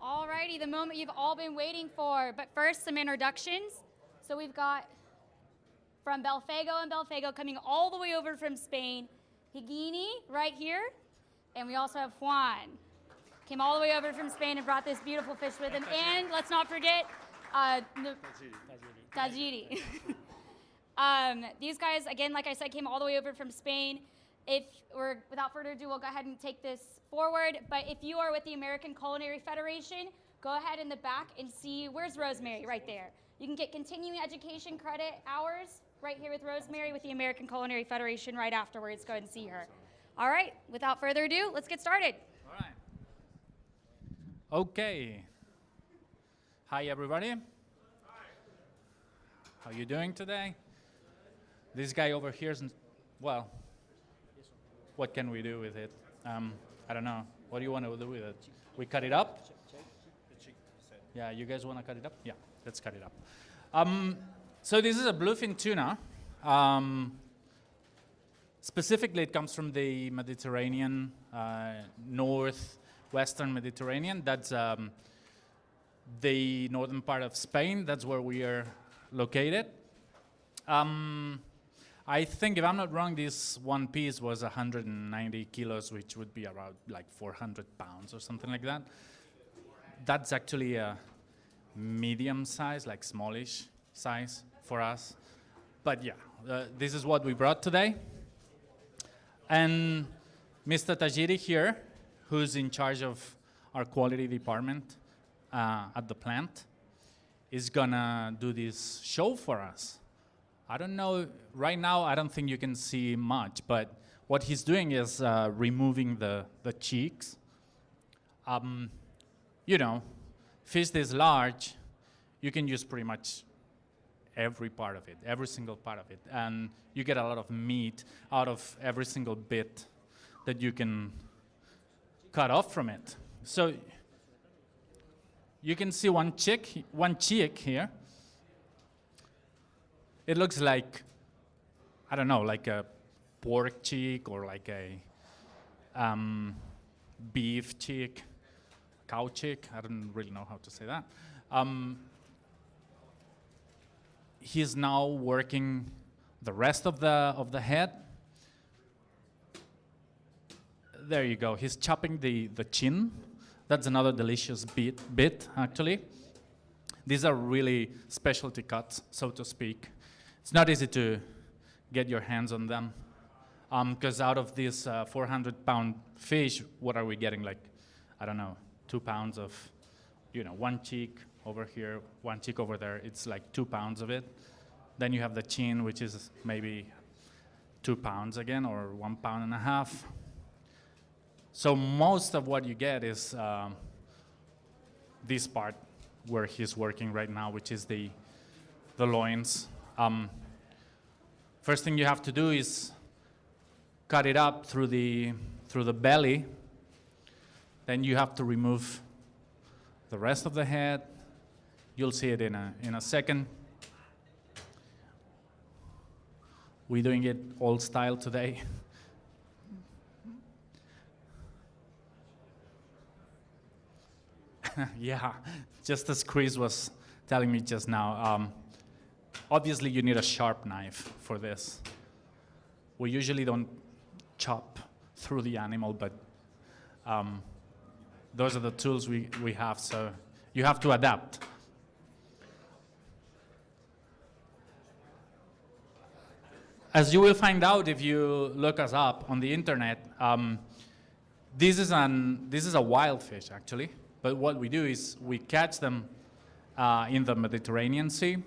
Alrighty, the moment you've all been waiting for. But first, some introductions. So we've got from Belfago and Belfago coming all the way over from Spain, Higini right here, and we also have Juan. Came all the way over from Spain and brought this beautiful fish with him. And let's not forget Tajiri. These guys, again, like I said, came all the way over from Spain. Without further ado, we'll go ahead and take this forward. But if you are with the American Culinary Federation, go ahead in the back and see, where's Rosemary? Right there. You can get continuing education credit hours right here with Rosemary with the American Culinary Federation right afterwards. Go ahead and see her. All right, without further ado, let's get started. All right. Okay. Hi, everybody. How you doing today? This guy over here is, well, what can we do with it? I don't know. What do you want to do with it? We cut it up? Yeah, you guys want to cut it up? Yeah, let's cut it up. So this is a bluefin tuna. Specifically, it comes from the Mediterranean, northwestern Mediterranean. That's the northern part of Spain. That's where we are located. I think, if I'm not wrong, this one piece was 190 kilos, which would be around like 400 pounds or something like that. That's actually a medium size, like smallish size for us. But yeah, this is what we brought today. And Mr. Tajiri here, who's in charge of our quality department at the plant, is gonna do this show for us. I don't know, right now I don't think you can see much, but what he's doing is removing the cheeks. You know, fish this large, you can use pretty much every part of it, every single part of it, and you get a lot of meat out of every single bit that you can cut off from it. So you can see one cheek here. It looks like, I don't know, like a pork cheek or like a beef cheek, cow cheek. I don't really know how to say that. He's now working the rest of the head. There you go. He's chopping the chin. That's another delicious bit, actually. These are really specialty cuts, so to speak. It's not easy to get your hands on them, because out of this 400-pound fish, what are we getting? Like, I don't know, 2 pounds of, one cheek over here, one cheek over there. It's like 2 pounds of it. Then you have the chin, which is maybe 2 pounds again, or 1.5 pounds. So most of what you get is this part where he's working right now, which is the loins. First thing you have to do is cut it up through the belly. Then you have to remove the rest of the head. You'll see it in a second. We're doing it old style today. Yeah, just as Chris was telling me just now. Obviously, you need a sharp knife for this. We usually don't chop through the animal, but those are the tools we have, so you have to adapt. As you will find out if you look us up on the internet, this is a wild fish, actually. But what we do is we catch them in the Mediterranean Sea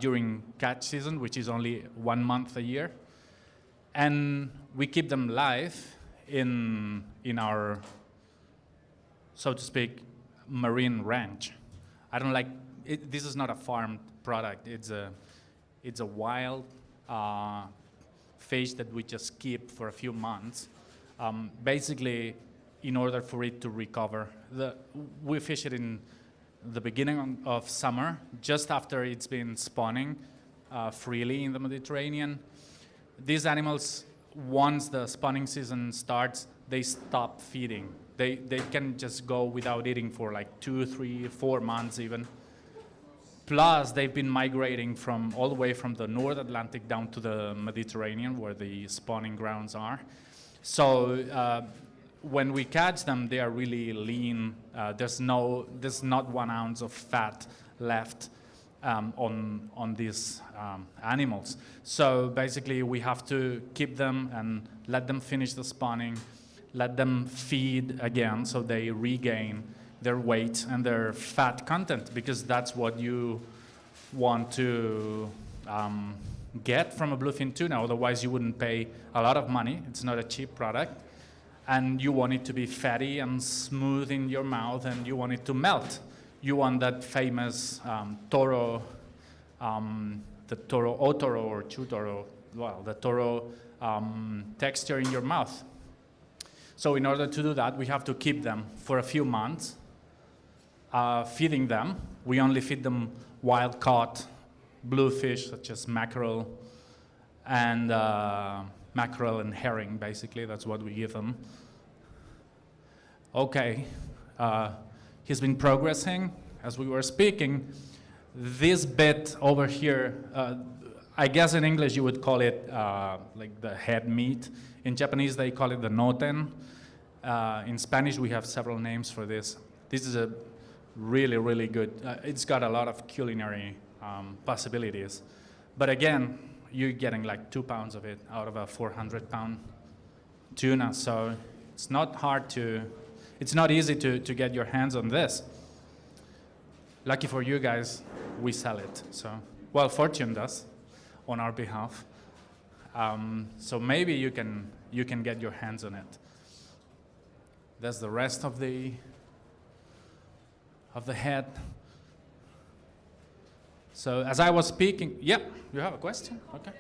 during catch season, which is only 1 month a year. And we keep them live in our, so to speak, marine ranch. I don't like it. This is not a farmed product. It's a wild fish that we just keep for a few months, basically in order for it to recover. We fish it in the beginning of summer, just after it's been spawning freely in the Mediterranean. These animals, once the spawning season starts, they stop feeding. They can just go without eating for like 2, 3, 4 months even. Plus, they've been migrating from all the way from the North Atlantic down to the Mediterranean, where the spawning grounds are. So when we catch them, they are really lean. There's not 1 ounce of fat left on these animals. So basically, we have to keep them and let them finish the spawning, let them feed again so they regain their weight and their fat content, because that's what you want to get from a bluefin tuna. Otherwise, you wouldn't pay a lot of money. It's not a cheap product. And you want it to be fatty and smooth in your mouth, and you want it to melt. You want that famous toro, the toro otoro or chutoro, well, the toro texture in your mouth. So in order to do that, we have to keep them for a few months, feeding them. We only feed them wild-caught bluefish, such as mackerel and herring, basically. That's what we give them. Okay. He's been progressing as we were speaking. This bit over here, I guess in English you would call it like the head meat. In Japanese they call it the noten. In Spanish we have several names for this. This is a really, really good, it's got a lot of culinary possibilities. But again, you're getting like 2 pounds of it out of a 400-pound tuna, so it's not easy to get your hands on this. Lucky for you guys, we sell it. So, well, Fortune does on our behalf. So maybe you can get your hands on it. That's the rest of the head. So as I was speaking, yep, you have a question? Okay.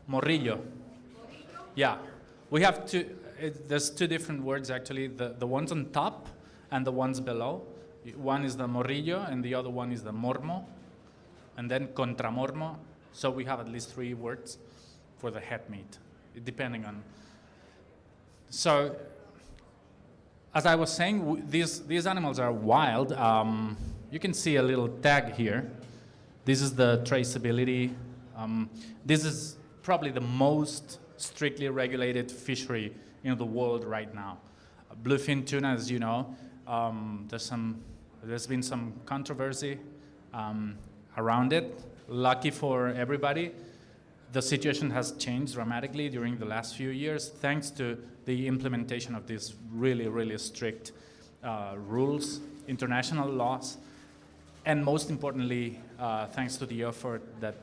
Morrillo. Yeah, we have there's 2 different words actually, the ones on top and the ones below. One is the morrillo and the other one is the mormo, and then contramormo. So we have at least 3 words for the head meat, depending on. So as I was saying, these animals are wild. You can see a little tag here. This is the traceability. This is probably the most strictly regulated fishery in the world right now. Bluefin tuna, as you know, there's been some controversy around it. Lucky for everybody, the situation has changed dramatically during the last few years, thanks to the implementation of these really, really strict rules, international laws, and most importantly, thanks to the effort that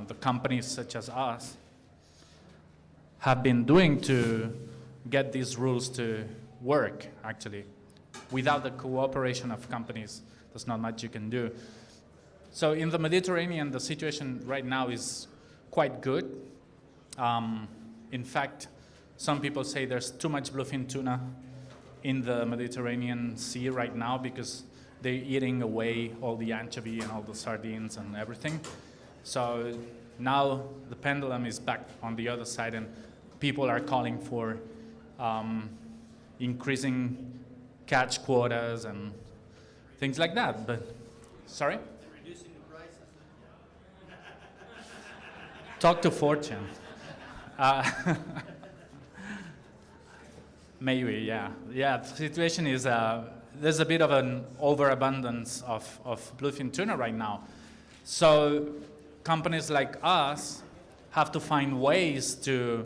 the companies such as us have been doing to get these rules to work, actually. Without the cooperation of companies, there's not much you can do. So in the Mediterranean, the situation right now is quite good. In fact, some people say there's too much bluefin tuna in the Mediterranean Sea right now because they're eating away all the anchovy and all the sardines and everything. So now the pendulum is back on the other side, and people are calling for increasing catch quotas and things like that. But, sorry? Reducing the prices. Talk to Fortune. Maybe, yeah. Yeah, the situation is there's a bit of an overabundance of bluefin tuna right now. So companies like us have to find ways to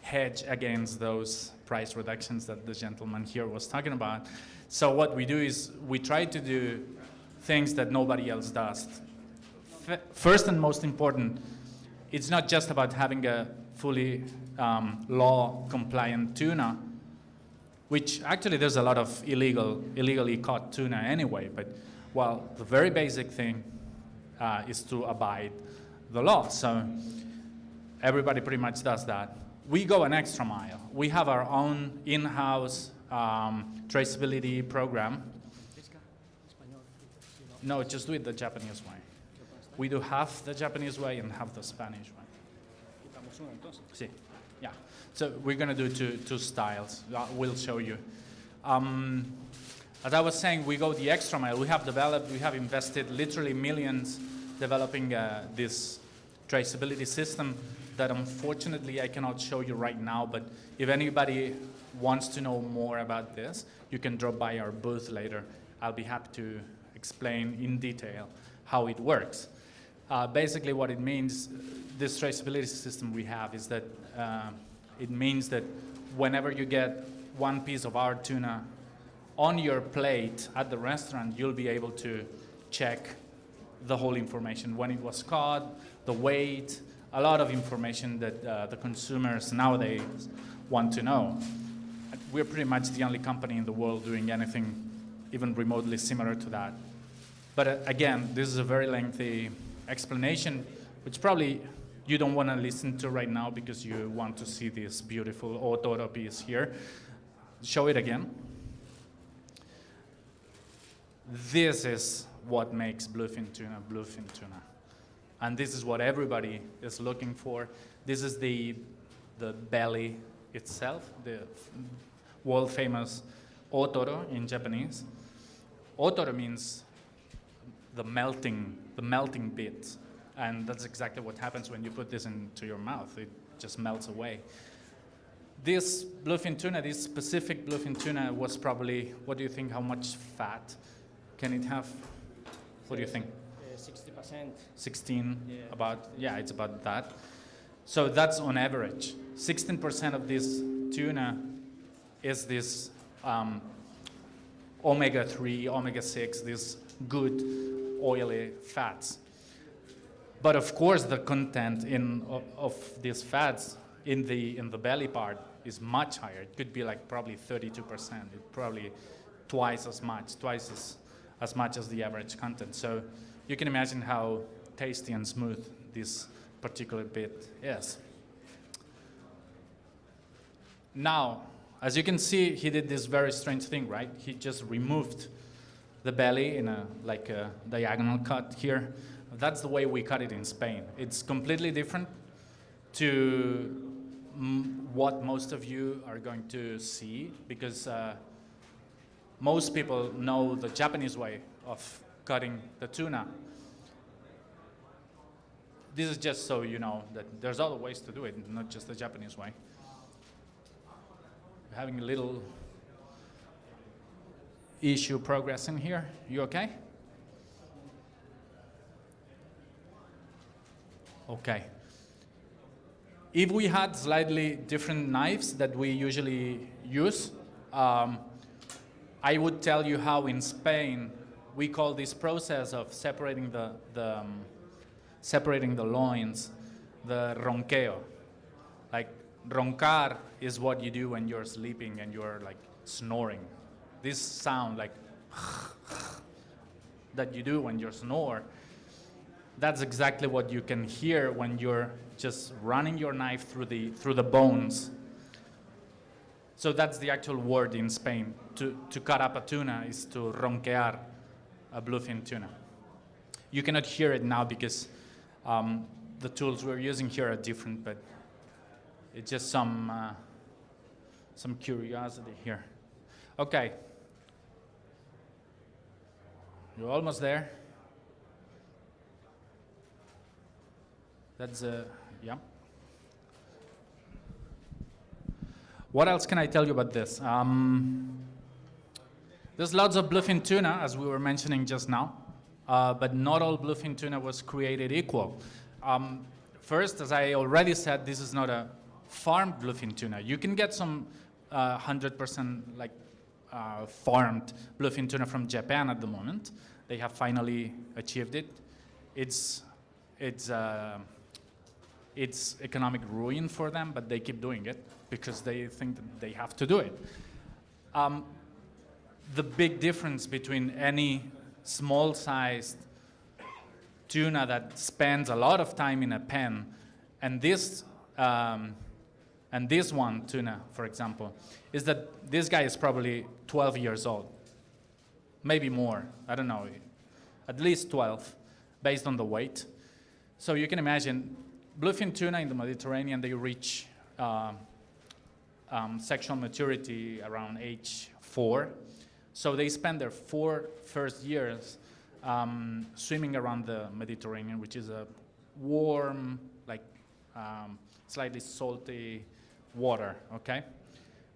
hedge against those price reductions that the gentleman here was talking about. So what we do is we try to do things that nobody else does. First and most important, it's not just about having a fully law-compliant tuna, which actually there's a lot of illegally caught tuna anyway, but well, the very basic thing is to abide the law. So everybody pretty much does that. We go an extra mile. We have our own in-house traceability program. No, just do it the Japanese way. We do half the Japanese way and half the Spanish way. Sí. Yeah. So we're going to do two styles. We'll show you. As I was saying, we go the extra mile. We have invested literally millions developing this traceability system that unfortunately I cannot show you right now, but if anybody wants to know more about this, you can drop by our booth later. I'll be happy to explain in detail how it works. Basically what it means, this traceability system we have is that it means that whenever you get one piece of our tuna on your plate at the restaurant, you'll be able to check the whole information, when it was caught, the weight, a lot of information that the consumers nowadays want to know. We're pretty much the only company in the world doing anything even remotely similar to that. But again, this is a very lengthy explanation, which probably you don't want to listen to right now because you want to see this beautiful Otoro piece here. Show it again. This is what makes bluefin tuna bluefin tuna. And this is what everybody is looking for. This is the belly itself, the world famous Otoro in Japanese. Otoro means the melting bit. And that's exactly what happens when you put this into your mouth. It just melts away. This bluefin tuna, this specific bluefin tuna was probably, what do you think, how much fat can it have? What do you think? 60%. 16, Yeah. it's about that. So that's on average. 16% of this tuna is this omega-3, omega-6, these good oily fats. But of course, the content of these fats in the belly part is much higher. It could be like probably 32%. It's probably twice as much as the average content. So you can imagine how tasty and smooth this particular bit is. Now, as you can see, he did this very strange thing, right? He just removed the belly in a diagonal cut here. That's the way we cut it in Spain. It's completely different to what most of you are going to see, because most people know the Japanese way of cutting the tuna. This is just so you know that there's other ways to do it, not just the Japanese way. We're having a little issue progressing here. You okay? Okay. If we had slightly different knives that we usually use, I would tell you how in Spain we call this process of separating the loins, the ronqueo. Like roncar is what you do when you're sleeping and you're like snoring. This sound like that you do when you snore, that's exactly what you can hear when you're just running your knife through the bones. So that's the actual word in Spain. To cut up a tuna is to ronquear a bluefin tuna. You cannot hear it now because the tools we're using here are different, but it's just some curiosity here. Okay. You're almost there. That's yeah. What else can I tell you about this? There's lots of bluefin tuna, as we were mentioning just now, but not all bluefin tuna was created equal. First, as I already said, this is not a farmed bluefin tuna. You can get some 100% farmed bluefin tuna from Japan at the moment. They have finally achieved it. It's economic ruin for them, but they keep doing it because they think that they have to do it. The big difference between any small-sized tuna that spends a lot of time in a pen and this one tuna, for example, is that this guy is probably 12 years old, maybe more, I don't know, at least 12, based on the weight. So you can imagine bluefin tuna in the Mediterranean, they reach sexual maturity around age 4. So they spend their 4 first years swimming around the Mediterranean, which is a warm, like slightly salty water, okay?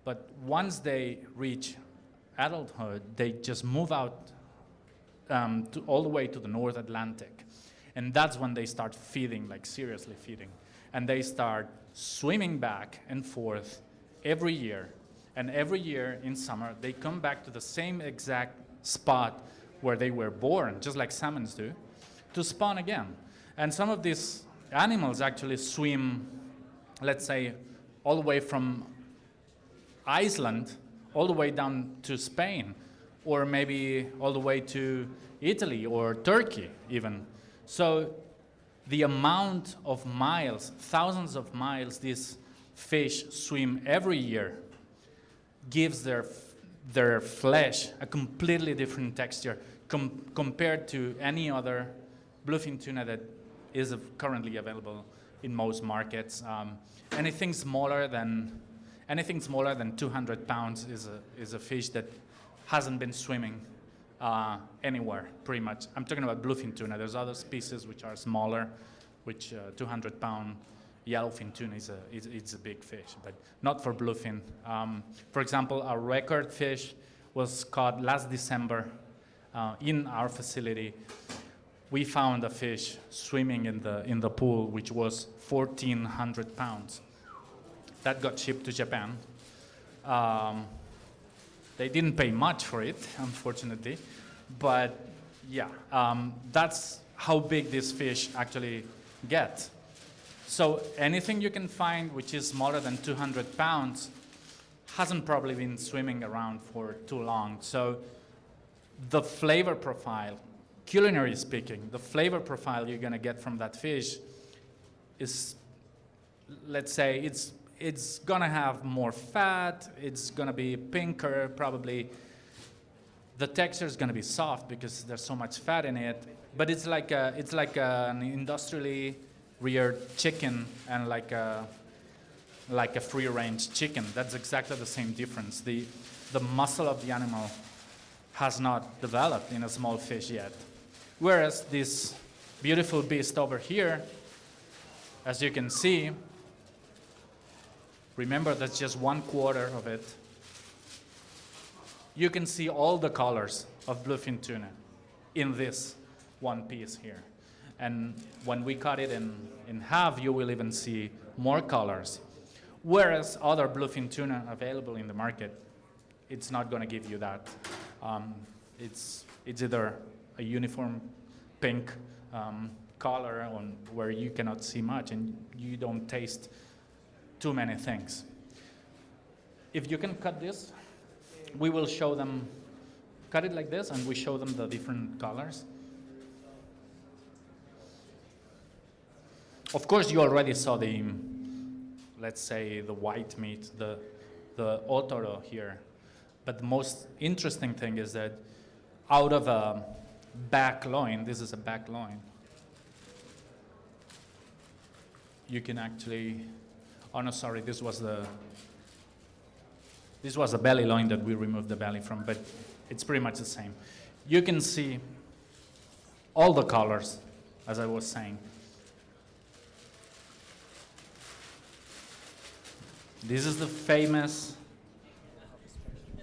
But once they reach adulthood, they just move out all the way to the North Atlantic. And that's when they start feeding, like seriously feeding. And they start swimming back and forth every year. And every year in summer, they come back to the same exact spot where they were born, just like salmons do, to spawn again. And some of these animals actually swim, let's say, all the way from Iceland, all the way down to Spain, or maybe all the way to Italy or Turkey even. So the amount of miles, thousands of miles these fish swim every year gives their flesh a completely different texture compared to any other bluefin tuna that is currently available in most markets. Anything smaller than 200 pounds is a fish that hasn't been swimming anywhere, pretty much. I'm talking about bluefin tuna. There's other species which are smaller, which 200-pound yellowfin tuna it's a big fish, but not for bluefin. For example, our record fish was caught last December in our facility. We found a fish swimming in the pool, which was 1,400 pounds. That got shipped to Japan. They didn't pay much for it, unfortunately, but yeah, that's how big this fish actually get. So anything you can find which is smaller than 200 pounds hasn't probably been swimming around for too long. So the flavor profile, culinarily speaking, the flavor profile you're gonna get from that fish is, let's say, it's gonna have more fat, it's gonna be pinker, probably. The texture is gonna be soft because there's so much fat in it, but it's like an industrially reared chicken and like a free-range chicken. That's exactly the same difference. The muscle of the animal has not developed in a small fish yet. Whereas this beautiful beast over here, as you can see, remember that's just 1/4 of it. You can see all the colors of bluefin tuna in this one piece here. And when we cut it in half, you will even see more colors. Whereas other bluefin tuna available in the market, it's not going to give you that. It's either a uniform pink color where you cannot see much and you don't taste too many things. If you can cut this, we will show them, cut it like this, and we show them the different colors. Of course, you already saw the, let's say, the white meat, the otoro here. But the most interesting thing is that out of a back loin, this is a back loin, you can actually, oh no, sorry, this was the belly loin that we removed the belly from, but it's pretty much the same. You can see all the colors, as I was saying. This is the famous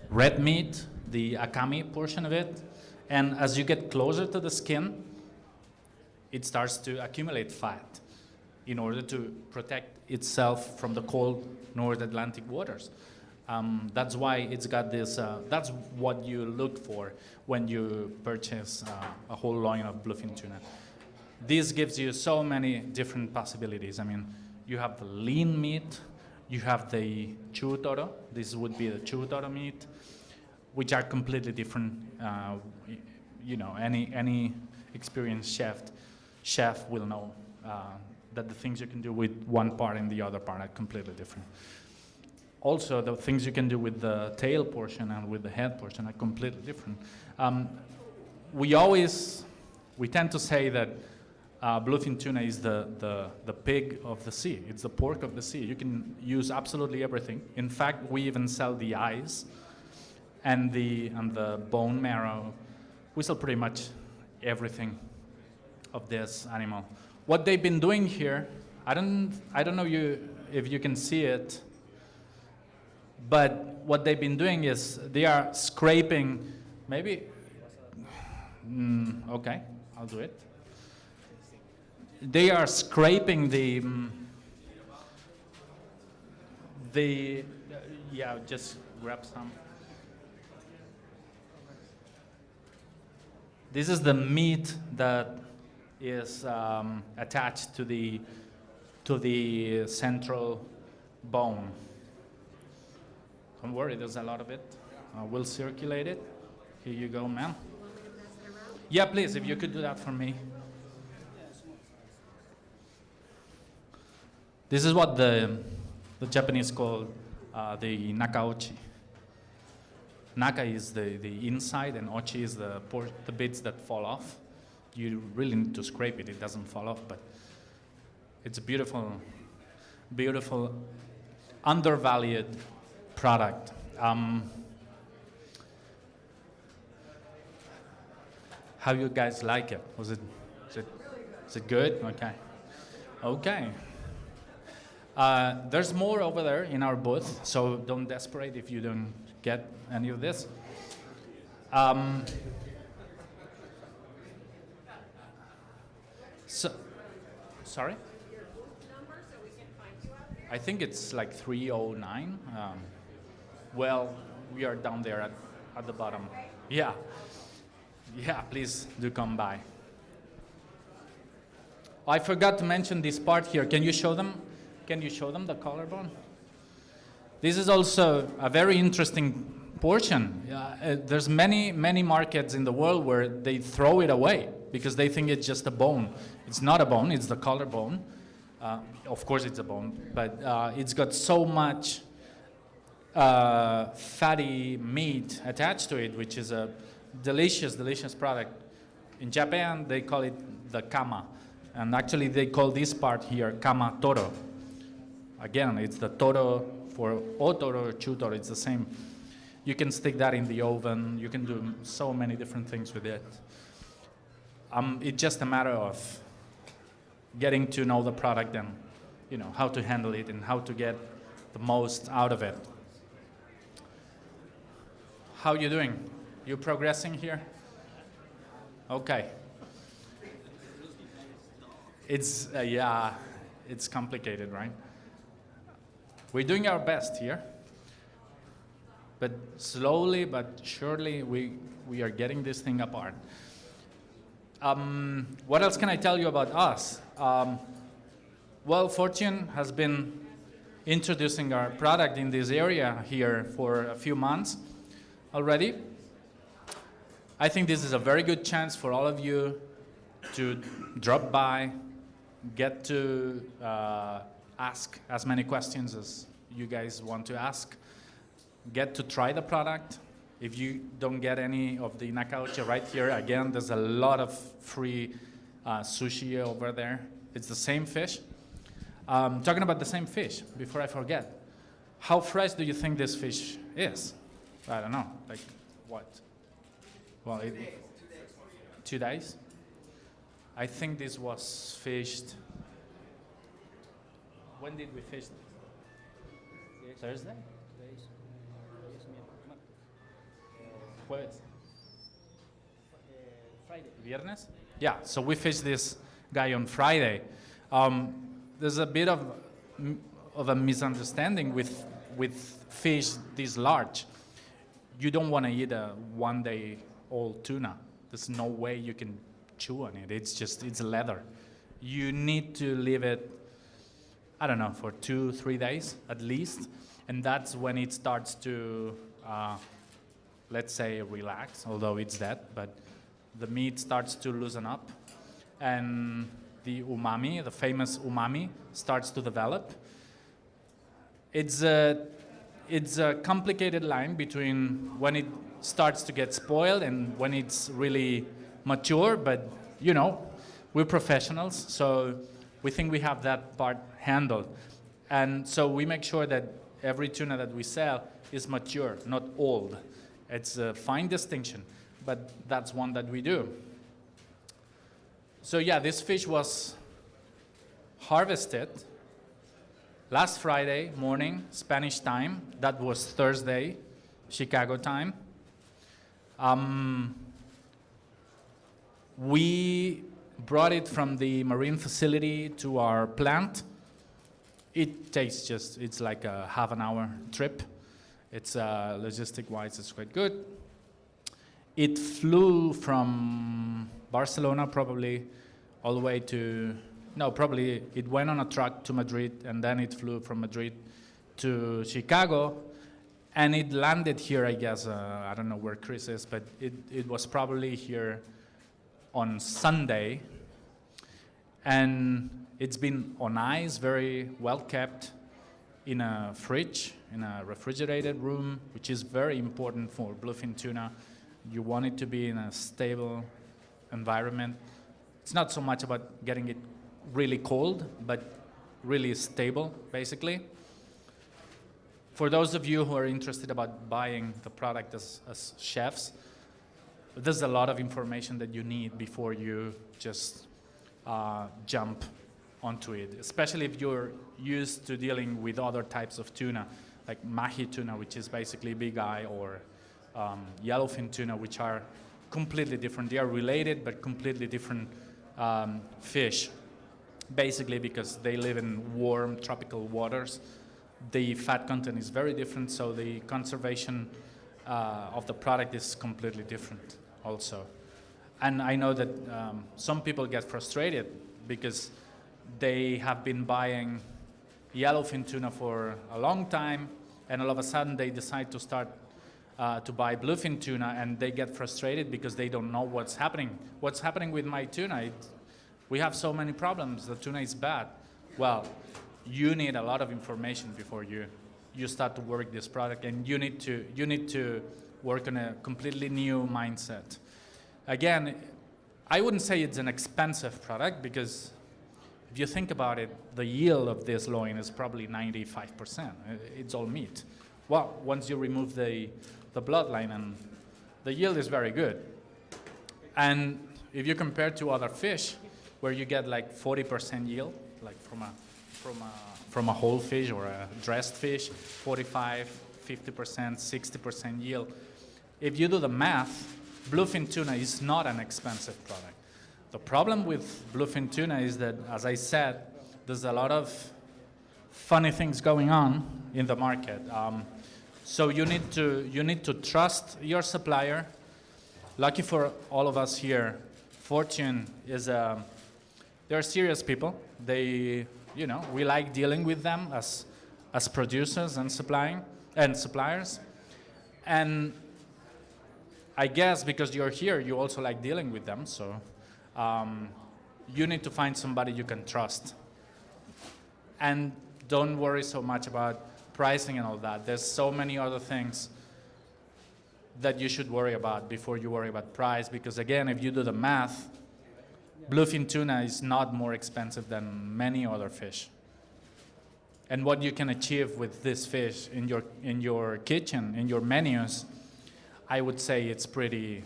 red meat, the akami portion of it. And as you get closer to the skin, it starts to accumulate fat in order to protect itself from the cold North Atlantic waters. That's why it's got this, that's what you look for when you purchase a whole loin of bluefin tuna. This gives you so many different possibilities. I mean, you have the lean meat, you have the chutoro, this would be the chutoro meat, which are completely different. You know, any experienced chef will know that the things you can do with one part and the other part are completely different. Also, the things you can do with the tail portion and with the head portion are completely different. We tend to say that bluefin tuna is the pig of the sea. It's the pork of the sea. You can use absolutely everything. In fact, we even sell the eyes and the bone marrow. We sell pretty much everything of this animal. What they've been doing here, I don't know if you can see it, but what they've been doing is they are scraping, maybe, okay, I'll do it. They are scraping yeah, just grab some. This is the meat that is attached to the central bone. Don't worry, there's a lot of it. We'll circulate it. Here you go, ma'am. Yeah, please, if you could do that for me. This is what the Japanese call the nakaochi. Naka is the inside, and ochi is the bits that fall off. You really need to scrape it; it doesn't fall off. But it's a beautiful, beautiful, undervalued product. How you guys like it? Is it good? Okay. Okay. There's more over there in our booth, so don't desperate if you don't get any of this. Sorry? I think it's like 309. Well, we are down there at the bottom. Yeah. Yeah, please do come by. I forgot to mention this part here. Can you show them? Can you show them the collarbone? This is also a very interesting portion. There's many markets in the world where they throw it away because they think it's just a bone. It's not a bone, it's the collarbone. Of course it's a bone, but it's got so much fatty meat attached to it, which is a delicious, delicious product. In Japan, they call it the kama. And actually, they call this part here kama toro. Again, it's the toro for otoro or chutoro. It's the same. You can stick that in the oven. You can do so many different things with it. It's just a matter of getting to know the product and how to handle it and how to get the most out of it. How you doing? You progressing here? Okay. It's yeah, it's complicated, right? We're doing our best here, but slowly but surely we are getting this thing apart. What else can I tell you about us? Well, Fortune has been introducing our product in this area here for a few months already. I think this is a very good chance for all of you to drop by, get to ask as many questions as you guys want to ask, get to try the product. If you don't get any of the nakaochi right here, again, there's a lot of free sushi over there. It's the same fish. Talking about the same fish, before I forget, how fresh do you think this fish is? I don't know, like what? Well, 2 days. I think this was fished. When did we fish this? Thursday? Jueves. Friday. Viernes? Yeah, so we fished this guy on Friday. There's a bit of a misunderstanding with fish this large. You don't want to eat a one-day-old tuna. There's no way you can chew on it. It's leather. You need to leave it, I don't know, for 2-3 days at least. And that's when it starts to, let's say, relax, although it's dead. But the meat starts to loosen up. And the umami, the famous umami, starts to develop. It's a complicated line between when it starts to get spoiled and when it's really mature, but we're professionals, so we think we have that part handled. And so we make sure that every tuna that we sell is mature, not old. It's a fine distinction, but that's one that we do. So yeah, this fish was harvested last Friday morning, Spanish time. That was Thursday, Chicago time. We brought it from the marine facility to our plant. It takes it's like a half an hour trip. It's logistic-wise, it's quite good. It flew from Barcelona probably all the way to, no, probably it went on a truck to Madrid, and then it flew from Madrid to Chicago, and it landed here, I guess, I don't know where Chris is, but it was probably here on Sunday, and it's been on ice, very well kept, in a fridge, in a refrigerated room, which is very important for bluefin tuna. You want it to be in a stable environment. It's not so much about getting it really cold, but really stable, basically. For those of you who are interested about buying the product as chefs, there's a lot of information that you need before you just jump onto it, especially if you're used to dealing with other types of tuna, like mahi tuna, which is basically big eye, or yellowfin tuna, which are completely different. They are related, but completely different fish, basically because they live in warm tropical waters. The fat content is very different, so the conservation of the product is completely different also. And I know that some people get frustrated because they have been buying yellowfin tuna for a long time, and all of a sudden they decide to start to buy bluefin tuna, and they get frustrated because they don't know what's happening. What's happening with my tuna? We have so many problems. The tuna is bad. Well, you need a lot of information before you start to work this product, and you need to work on a completely new mindset. Again, I wouldn't say it's an expensive product, because if you think about it, the yield of this loin is probably 95%. It's all meat. Well, once you remove the bloodline, and the yield is very good. And if you compare to other fish, where you get like 40% yield, like from a whole fish or a dressed fish, 45, 50%, 60% yield. If you do the math, bluefin tuna is not an expensive product. The problem with bluefin tuna is that, as I said, there's a lot of funny things going on in the market. So you need to trust your supplier. Lucky for all of us here, Fortune is they're serious people. They, we like dealing with them as producers and suppliers. And I guess because you're here, you also like dealing with them. So you need to find somebody you can trust. And don't worry so much about pricing and all that. There's so many other things that you should worry about before you worry about price, because again, if you do the math, bluefin tuna is not more expensive than many other fish. And what you can achieve with this fish in your kitchen, in your menus, I would say it's pretty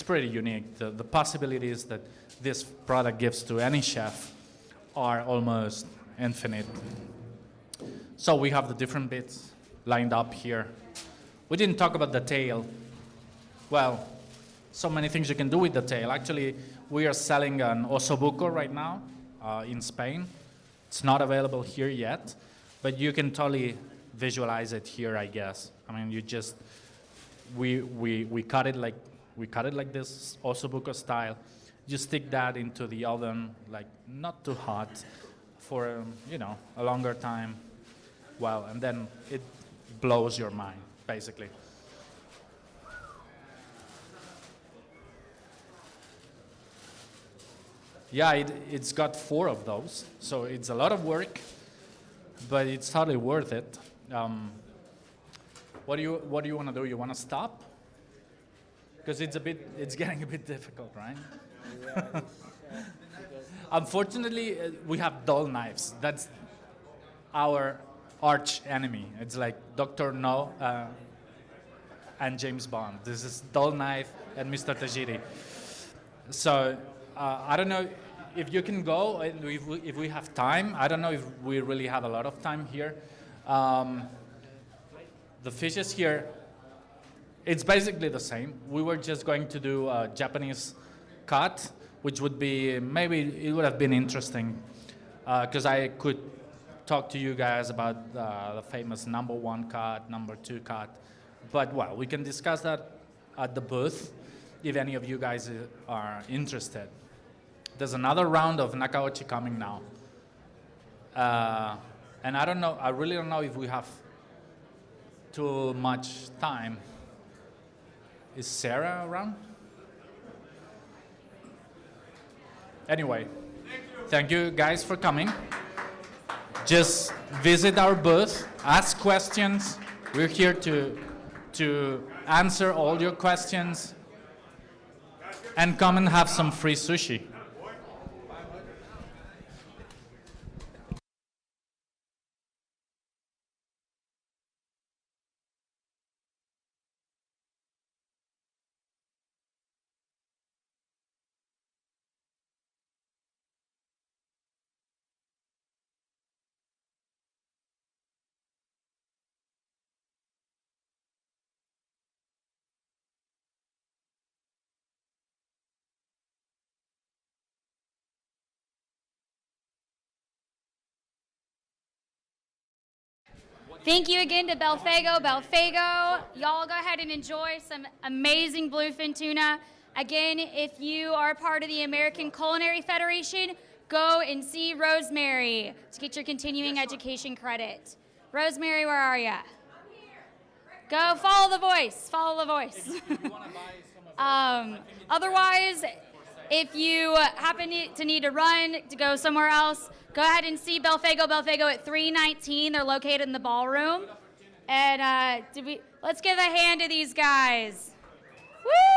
unique. The possibilities that this product gives to any chef are almost infinite. So we have the different bits lined up here. We didn't talk about the tail. Well, so many things you can do with the tail. Actually, we are selling an osobuco right now in Spain. It's not available here yet, but you can totally visualize it here, I guess. I mean, we cut it like this, osobuco style. You stick that into the oven, like not too hot, for a longer time. Well, and then it blows your mind, basically. Yeah, it's got 4 of those, so it's a lot of work, but it's totally worth it. What do you want to do? You want to stop? Because it's getting a bit difficult, right? Yeah, because Unfortunately, we have dull knives. That's our arch enemy. It's like Dr. No and James Bond. This is dull knife and Mr. Tajiri. So I don't know if you can go, and if we have time. I don't know if we really have a lot of time here. The fishes here, it's basically the same. We were just going to do a Japanese cut, which would be, maybe it would have been interesting, because I could talk to you guys about the famous #1 cut, #2 cut. But, well, we can discuss that at the booth if any of you guys are interested. There's another round of Nakaochi coming now. And I don't know, I really don't know if we have too much time. Is Sarah around? Anyway, thank you guys for coming. Just visit our booth, ask questions. We're here to answer all your questions, and come and have some free sushi. Thank you again to Belfago. Y'all go ahead and enjoy some amazing bluefin tuna. Again, if you are part of the American Culinary Federation, go and see Rosemary to get your continuing education credit. Rosemary, where are you? Go follow the voice. Follow the voice. Otherwise, if you happen to need to run to go somewhere else, go ahead and see Belfago at 319. They're located in the ballroom. And let's give a hand to these guys. Woo!